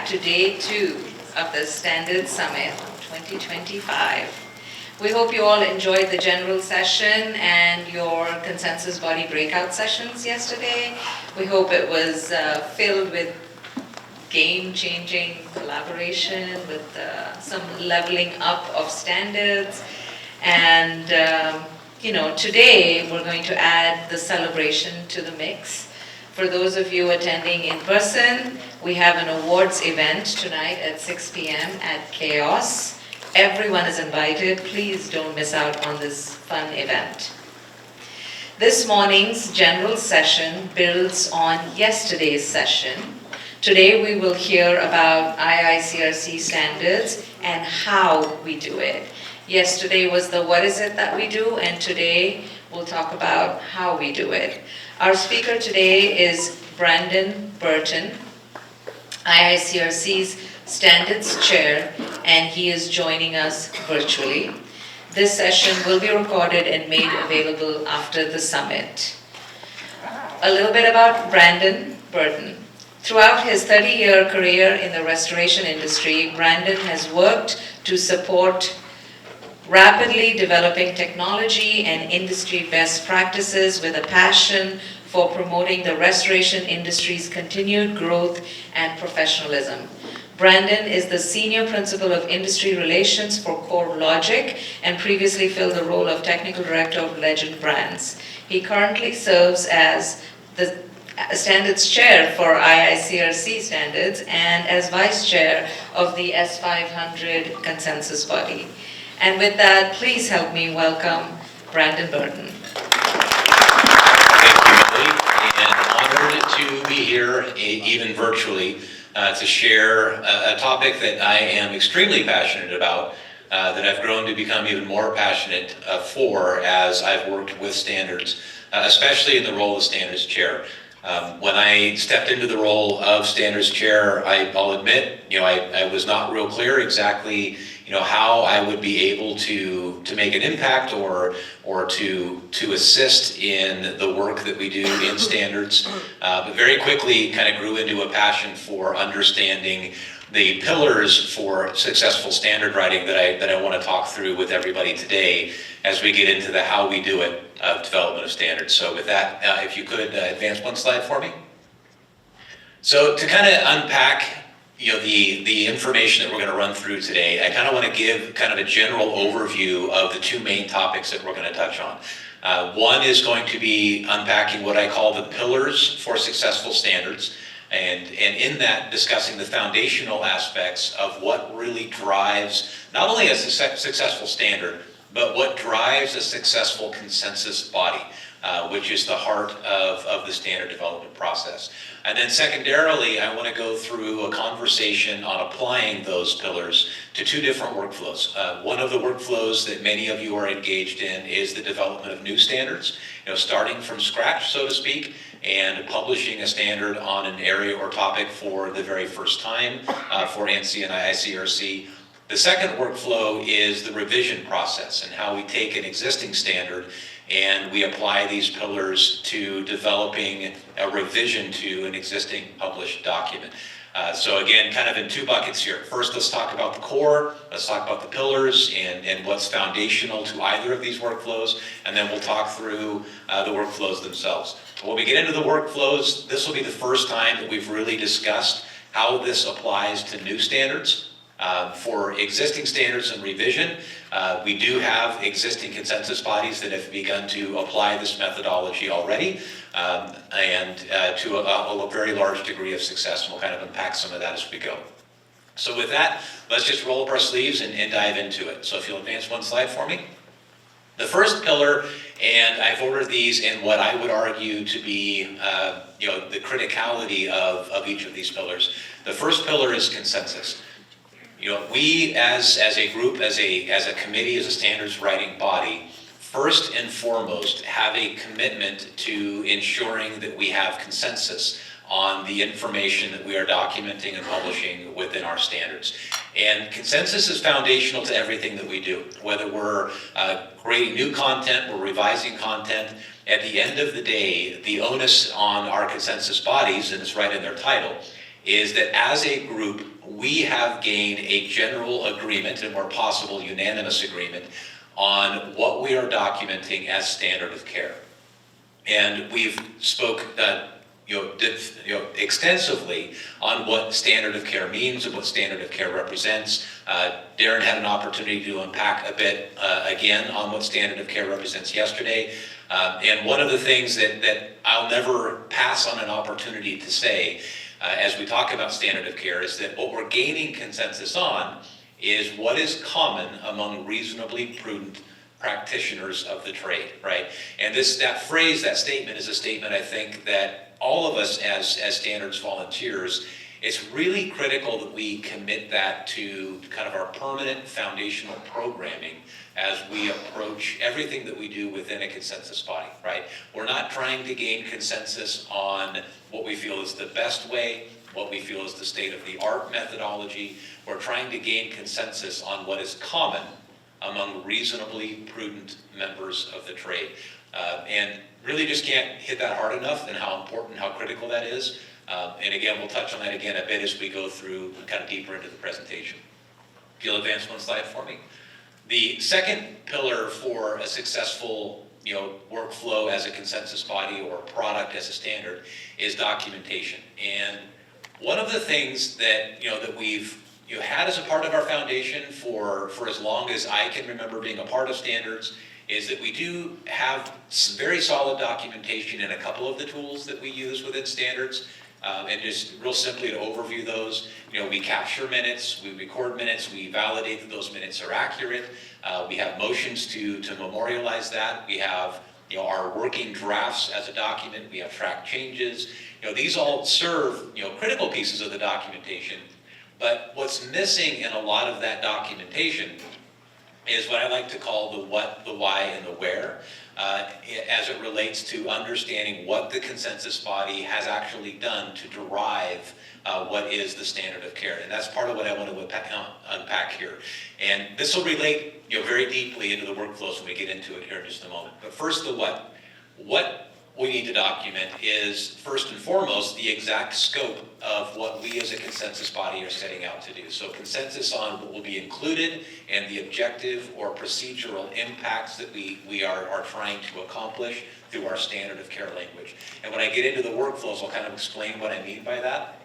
back to day 2 of the Standards Summit 2025. We hope you all enjoyed the general session and your consensus body breakout sessions yesterday. We hope it was filled with game-changing collaboration, with some leveling up of standards. And today we're going to add the celebration to the mix. For those of you attending in person, we have an awards event tonight at 6 p.m. at Chaos. Everyone is invited. Please don't miss out on this fun event. This morning's general session builds on yesterday's session. Today we will hear about IICRC standards and how we do it. Yesterday was the what is it that we do, and today we'll talk about how we do it. Our speaker today is Brandon Burton, IICRC's Standards Chair, and he is joining us virtually. This session will be recorded and made available after the summit. A little bit about Brandon Burton. Throughout his 30-year career in the restoration industry, Brandon has worked to support rapidly developing technology and industry best practices with a passion for promoting the restoration industry's continued growth and professionalism. Brandon is the Senior Principal of Industry Relations for CoreLogic and previously filled the role of Technical Director of Legend Brands. He currently serves as the Standards Chair for IICRC Standards and as Vice Chair of the S500 Consensus Body. And with that, please help me welcome Brandon Burton. Thank you, Millie, and honored to be here, even virtually, to share a topic that I am extremely passionate about, that I've grown to become even more passionate for as I've worked with standards, especially in the role of Standards Chair. When I stepped into the role of Standards Chair, I'll admit, I was not real clear exactly, how I would be able to make an impact or to assist in the work that we do in standards. But very quickly kind of grew into a passion for understanding the pillars for successful standard writing that I want to talk through with everybody today as we get into the how we do it of development of standards. So with that, if you could advance one slide for me. So to kind of unpack the information that we're going to run through today, I kind of want to give kind of a general overview of the two main topics that we're going to touch on. One is going to be unpacking what I call the pillars for successful standards, and in that discussing the foundational aspects of what really drives not only a successful standard, but what drives a successful consensus body, which is the heart of the standard development process. And then secondarily, I want to go through a conversation on applying those pillars to two different workflows. One of the workflows that many of you are engaged in is the development of new standards, starting from scratch, so to speak, and publishing a standard on an area or topic for the very first time for ANSI and IICRC. The second workflow is the revision process and how we take an existing standard and we apply these pillars to developing a revision to an existing published document. So again, kind of in two buckets here. First, let's talk about the core, let's talk about the pillars and what's foundational to either of these workflows, and then we'll talk through the workflows themselves. When we get into the workflows, this will be the first time that we've really discussed how this applies to new standards. For existing standards and revision, we do have existing consensus bodies that have begun to apply this methodology already, and to a very large degree of success. And we'll kind of unpack some of that as we go. So with that, let's just roll up our sleeves and dive into it. So if you'll advance one slide for me. The first pillar, and I've ordered these in what I would argue to be the criticality of each of these pillars. The first pillar is consensus. We as a group, as a committee, as a standards writing body, first and foremost have a commitment to ensuring that we have consensus on the information that we are documenting and publishing within our standards. And consensus is foundational to everything that we do. Whether we're creating new content, we're revising content, at the end of the day, the onus on our consensus bodies, and it's right in their title, is that as a group, we have gained a general agreement, and where possible, unanimous agreement, on what we are documenting as standard of care. And we've spoke extensively on what standard of care means and what standard of care represents. Darren had an opportunity to unpack a bit again on what standard of care represents yesterday. And one of the things that I'll never pass on an opportunity to say as we talk about standard of care is that what we're gaining consensus on is what is common among reasonably prudent practitioners of the trade, right? And that phrase, that statement, is a statement I think that all of us as standards volunteers, it's really critical that we commit that to kind of our permanent foundational programming as we approach everything that we do within a consensus body, right? We're not trying to gain consensus on what we feel is the best way, what we feel is the state-of-the-art methodology. We're trying to gain consensus on what is common among reasonably prudent members of the trade. And really just can't hit that hard enough and how important, how critical that is. And again, we'll touch on that again a bit as we go through kind of deeper into the presentation. If you'll advance one slide for me. The second pillar for a successful workflow as a consensus body or product as a standard is documentation. And one of the things that that we've had as a part of our foundation for as long as I can remember being a part of standards is that we do have very solid documentation in a couple of the tools that we use within standards. And just real simply to overview those, we capture minutes, we record minutes, we validate that those minutes are accurate. We have motions to memorialize that. We have our working drafts as a document. We have track changes. These all serve critical pieces of the documentation. But what's missing in a lot of that documentation is what I like to call the what, the why, and the where, as it relates to understanding what the consensus body has actually done to derive what is the standard of care. And that's part of what I want to unpack here. And this will relate very deeply into the workflows when we get into it here in just a moment. But first, the what. What we need to document is, first and foremost, the exact scope of what we as a consensus body are setting out to do. So consensus on what will be included and the objective or procedural impacts that we are trying to accomplish through our standard of care language. And when I get into the workflows, I'll kind of explain what I mean by that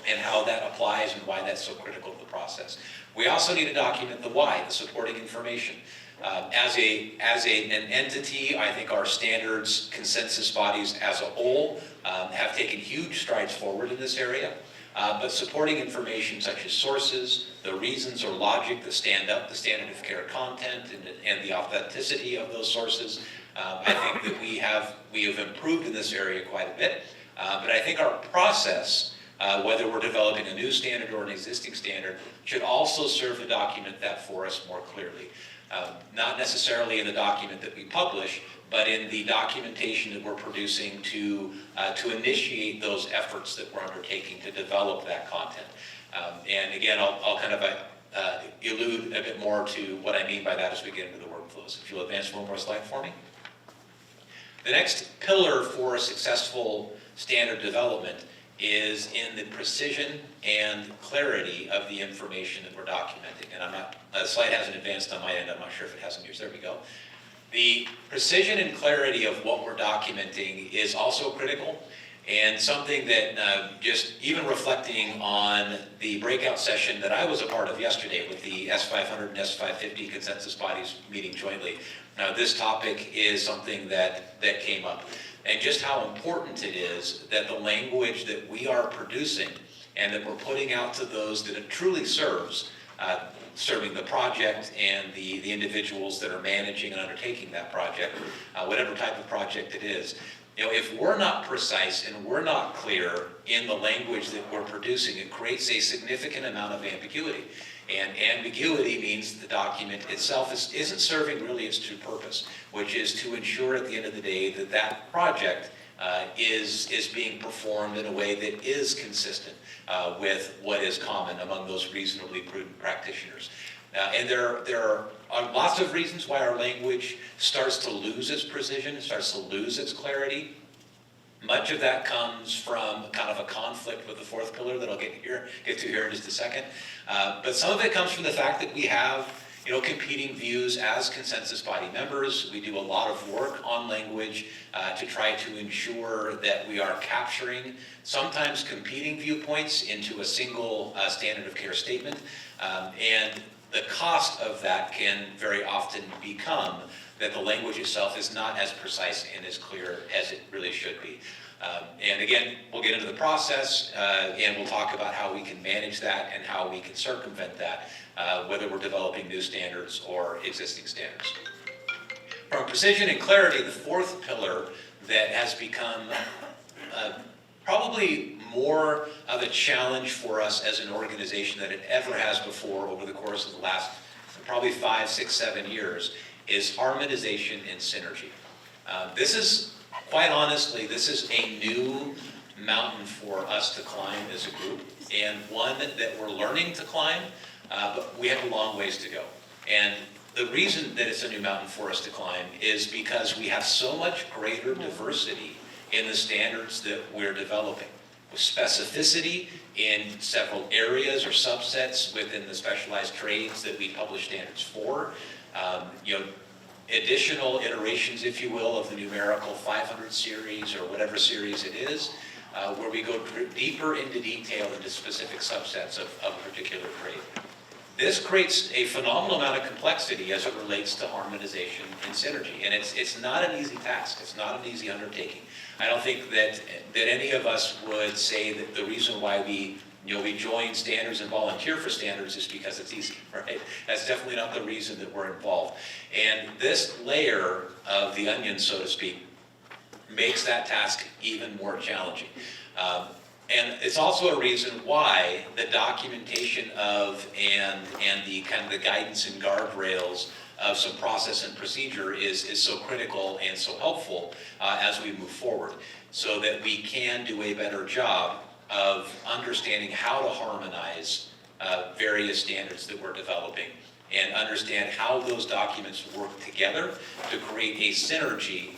and how that applies and why that's so critical to the process. We also need to document the why, the supporting information. As an entity, I think our standards consensus bodies as a whole have taken huge strides forward in this area. But supporting information such as sources, the reasons or logic that stand up the standard of care content and the authenticity of those sources, I think that we have improved in this area quite a bit. But I think our process, whether we're developing a new standard or an existing standard, should also serve to document that for us more clearly. Not necessarily in the document that we publish, but in the documentation that we're producing to initiate those efforts that we're undertaking to develop that content. And again, I'll kind of allude a bit more to what I mean by that as we get into the workflows. If you'll advance one more slide for me. The next pillar for successful standard development is in the precision and clarity of the information that we're documenting. And the slide hasn't advanced on my end, I'm not sure if it has on yours. There we go. The precision and clarity of what we're documenting is also critical, and something that just even reflecting on the breakout session that I was a part of yesterday with the S500 and S550 consensus bodies meeting jointly. Now this topic is something that came up. And just how important it is that the language that we are producing and that we're putting out to those that it truly serves, serving the project and the individuals that are managing and undertaking that project, whatever type of project it is. If we're not precise and we're not clear in the language that we're producing, it creates a significant amount of ambiguity. And ambiguity means the document itself isn't serving really its true purpose, which is to ensure at the end of the day that that project is being performed in a way that is consistent with what is common among those reasonably prudent practitioners. And there are lots of reasons why our language starts to lose its precision, starts to lose its clarity. Much of that comes from kind of a conflict with the fourth pillar that I'll get to here in just a second. But some of it comes from the fact that we have, competing views as consensus body members. We do a lot of work on language to try to ensure that we are capturing sometimes competing viewpoints into a single standard of care statement. And the cost of that can very often become that the language itself is not as precise and as clear as it really should be. And again, we'll get into the process and we'll talk about how we can manage that and how we can circumvent that, whether we're developing new standards or existing standards. From precision and clarity, the fourth pillar that has become probably more of a challenge for us as an organization than it ever has before over the course of the last probably 5, 6, 7 years is harmonization and synergy. This is, quite honestly, this is a new mountain for us to climb as a group, and one that we're learning to climb, but we have a long ways to go. And the reason that it's a new mountain for us to climb is because we have so much greater diversity in the standards that we're developing, with specificity in several areas or subsets within the specialized trades that we publish standards for. Additional iterations, if you will, of the numerical 500 series or whatever series it is, where we go deeper into detail into specific subsets of a particular trade. This creates a phenomenal amount of complexity as it relates to harmonization and synergy, and it's not an easy task. It's not an easy undertaking. I don't think that any of us would say that the reason why we join standards and volunteer for standards is because it's easy, right? That's definitely not the reason that we're involved. And this layer of the onion, so to speak, makes that task even more challenging. And it's also a reason why the documentation of and the kind of the guidance and guardrails of some process and procedure is so critical and so helpful as we move forward, so that we can do a better job of understanding how to harmonize various standards that we're developing and understand how those documents work together to create a synergy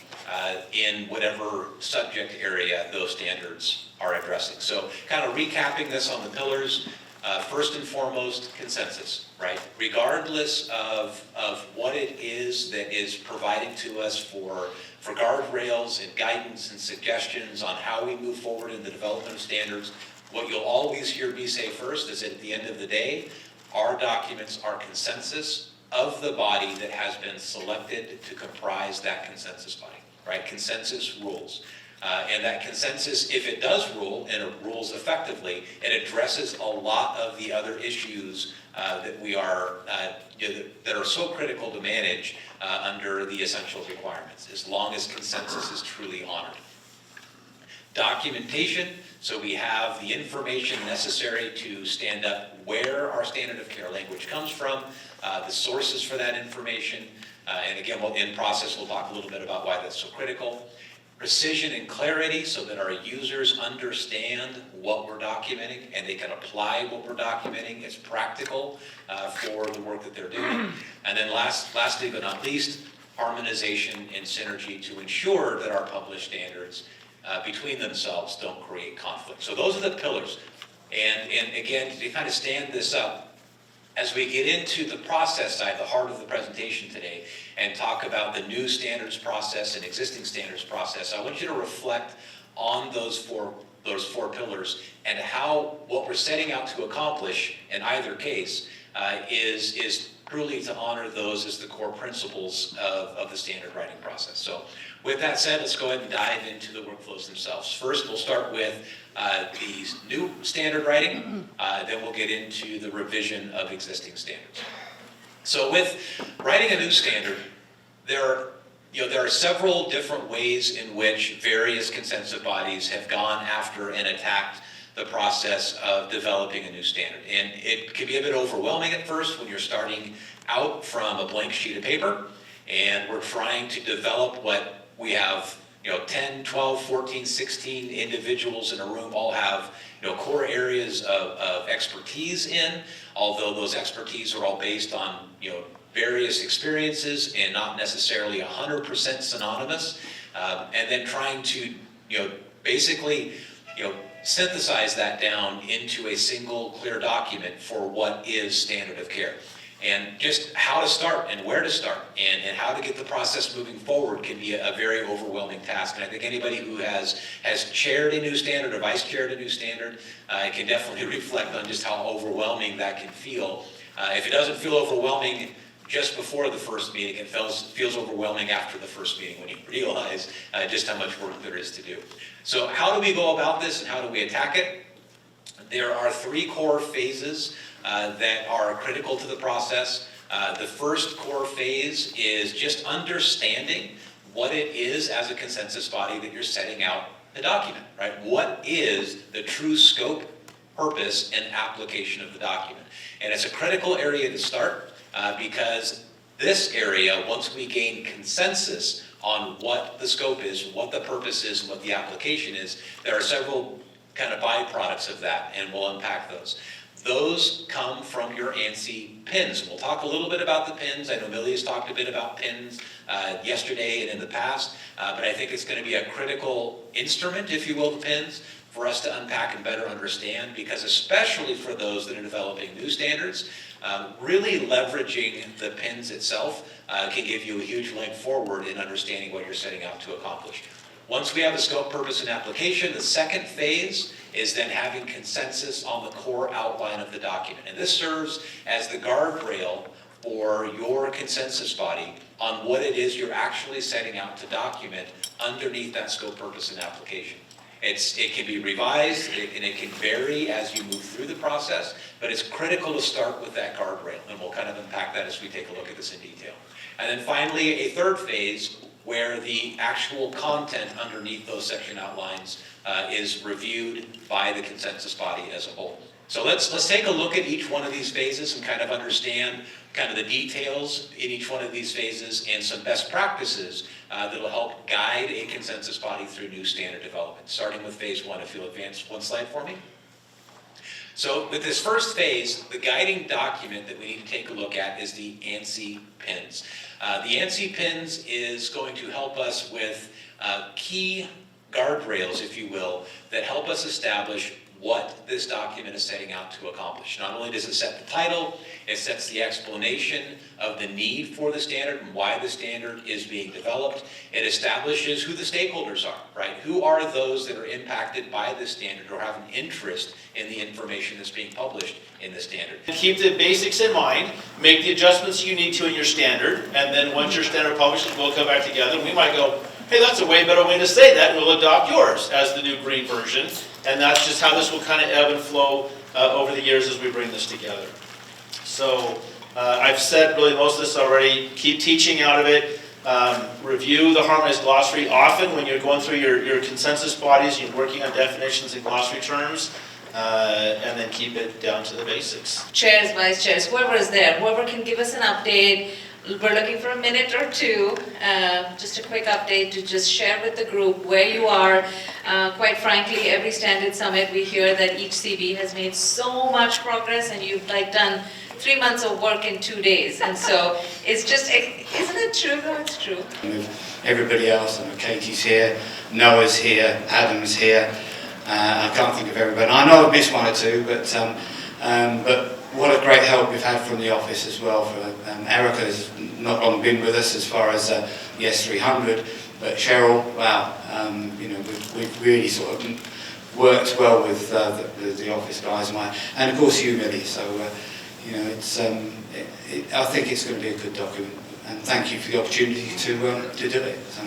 in whatever subject area those standards are addressing. So kind of recapping this on the pillars, first and foremost, consensus, right? Regardless of what it is that is provided to us for guardrails and guidance and suggestions on how we move forward in the development of standards, what you'll always hear me say first is at the end of the day, our documents are consensus of the body that has been selected to comprise that consensus body, right? Consensus rules. And that consensus, if it does rule, and it rules effectively, it addresses a lot of the other issues that we are, that are so critical to manage under the essential requirements, as long as consensus is truly honored. Documentation, so we have the information necessary to stand up where our standard of care language comes from, the sources for that information, and again, in process, we'll talk a little bit about why that's so critical. Precision and clarity, so that our users understand what we're documenting and they can apply what we're documenting. It's practical for the work that they're doing. And then lastly but not least, harmonization and synergy to ensure that our published standards between themselves don't create conflict. So those are the pillars. And again, to kind of stand this up, as we get into the process side, the heart of the presentation today, and talk about the new standards process and existing standards process, I want you to reflect on those four pillars and how what we're setting out to accomplish in either case is truly to honor those as the core principles of the standard writing process. So with that said, let's go ahead and dive into the workflows themselves. First, we'll start with the new standard writing, then we'll get into the revision of existing standards. So with writing a new standard, there are several different ways in which various consensus bodies have gone after and attacked the process of developing a new standard. And it can be a bit overwhelming at first when you're starting out from a blank sheet of paper and we're trying to develop what we have 10, 12, 14, 16 individuals in a room all have core areas of expertise in, although those expertise are all based on various experiences and not necessarily 100% synonymous, and then trying to Basically, synthesize that down into a single clear document for what is standard of care. And just how to start and where to start and how to get the process moving forward can be a very overwhelming task. And I think anybody who has chaired a new standard or vice chaired a new standard can definitely reflect on just how overwhelming that can feel. If it doesn't feel overwhelming just before the first meeting, it feels overwhelming after the first meeting when you realize just how much work there is to do. So how do we go about this and how do we attack it? There are 3 core phases that are critical to the process. The first core phase is just understanding what it is as a consensus body that you're setting out the document, right? What is the true scope, purpose, and application of the document? And it's a critical area to start because this area, once we gain consensus on what the scope is, what the purpose is, and what the application is, there are several kind of byproducts of that, and we'll unpack those. Those come from your ANSI pins. And we'll talk a little bit about the pins. I know Millie has talked a bit about pins yesterday and in the past, but I think it's going to be a critical instrument, if you will, the pins, for us to unpack and better understand, because especially for those that are developing new standards, really leveraging the pins itself can give you a huge leg forward in understanding what you're setting out to accomplish. Once we have a scope, purpose, and application, the second phase is then having consensus on the core outline of the document. And this serves as the guardrail for your consensus body on what it is you're actually setting out to document underneath that scope, purpose, and application. It can be revised and it can vary as you move through the process, but it's critical to start with that guardrail, and we'll kind of unpack that as we take a look at this in detail. And then finally, a third phase where the actual content underneath those section outlines is reviewed by the consensus body as a whole. So let's take a look at each one of these phases and kind of understand kind of the details in each one of these phases and some best practices that will help guide a consensus body through new standard development. Starting with phase 1, if you'll advance one slide for me. So with this first phase, the guiding document that we need to take a look at is the ANSI pins. The ANSI pins is going to help us with key guardrails, if you will, that help us establish what this document is setting out to accomplish. Not only does it set the title, it sets the explanation of the need for the standard and why the standard is being developed. It establishes who the stakeholders are, right? Who are those that are impacted by this standard or have an interest in the information that's being published in the standard. Keep the basics in mind, make the adjustments you need to in your standard, and then once your standard publishes, we'll come back together and we might go, hey, that's a way better way to say that, and we'll adopt yours as the new green version. And that's just how this will kind of ebb and flow over the years as we bring this together. So I've said really most of this already. Keep teaching out of it. Review the harmonized glossary often when you're going through your consensus bodies, you're working on definitions and glossary terms, and then keep it down to the basics. Chairs, vice chairs, whoever is there, whoever can give us an update. We're looking for a minute or two, just a quick update to just share with the group where you are. Quite frankly, every standard summit we hear that each CB has made so much progress, and you've done 3 months of work in 2 days. And so it's just, isn't it true? No, it's true. With everybody else, and Katie's here, Noah's here, Adam's here. I can't think of everybody. I know I've missed one or two, but what a great help we've had from the office as well. Erica's not long been with us as far as the S300, but Cheryl, wow, we've really sort of worked well with the office guys and of course you, Millie. So I think it's going to be a good document, and thank you for the opportunity to do it. So,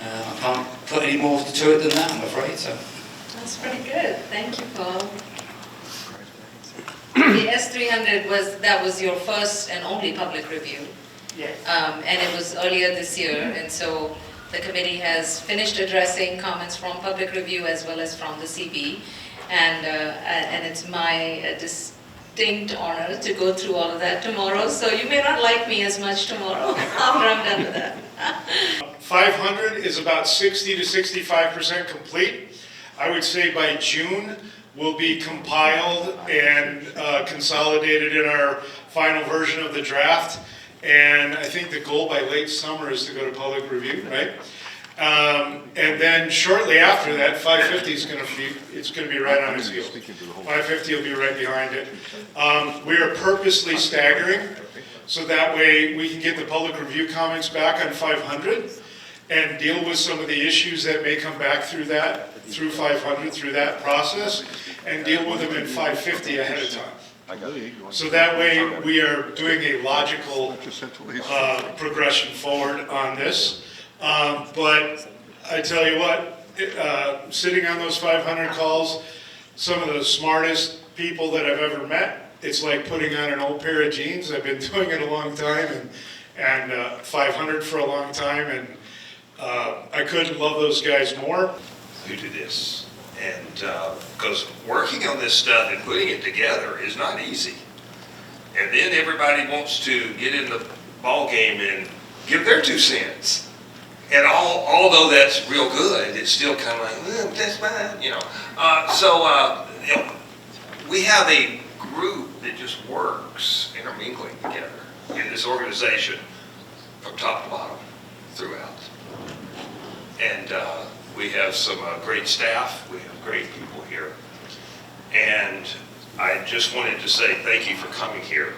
I can't put any more to it than that, I'm afraid. So that's pretty good. Thank you, Paul. The S300 was your first and only public review. Yes. And it was earlier this year, and so the committee has finished addressing comments from public review as well as from the CB, and it's my distinct honor to go through all of that tomorrow, so you may not like me as much tomorrow after I'm done with that. 500 is about 60 to 65% complete. I would say by June will be compiled and consolidated in our final version of the draft. And I think the goal by late summer is to go to public review, right? And then shortly after that, 550 is going to be, it's going to be right on its heels. 550 will be right behind it. We are purposely staggering, so that way we can get the public review comments back on 500 and deal with some of the issues that may come back through that, through 500, through that process, and deal with them in 550 ahead of time. So that way we are doing a logical progression forward on this. But I tell you what, sitting on those 500 calls, some of the smartest people that I've ever met, it's like putting on an old pair of jeans. I've been doing it a long time, and 500 for a long time, and I couldn't love those guys more. Due to this, and because working on this stuff and putting it together is not easy, and then everybody wants to get in the ball game and give their 2 cents. And although that's real good, it's still kind of like, that's mine, you know. You know, we have a group that just works intermingling together in this organization from top to bottom throughout. And we have some great staff, we have great people here. And I just wanted to say thank you for coming here.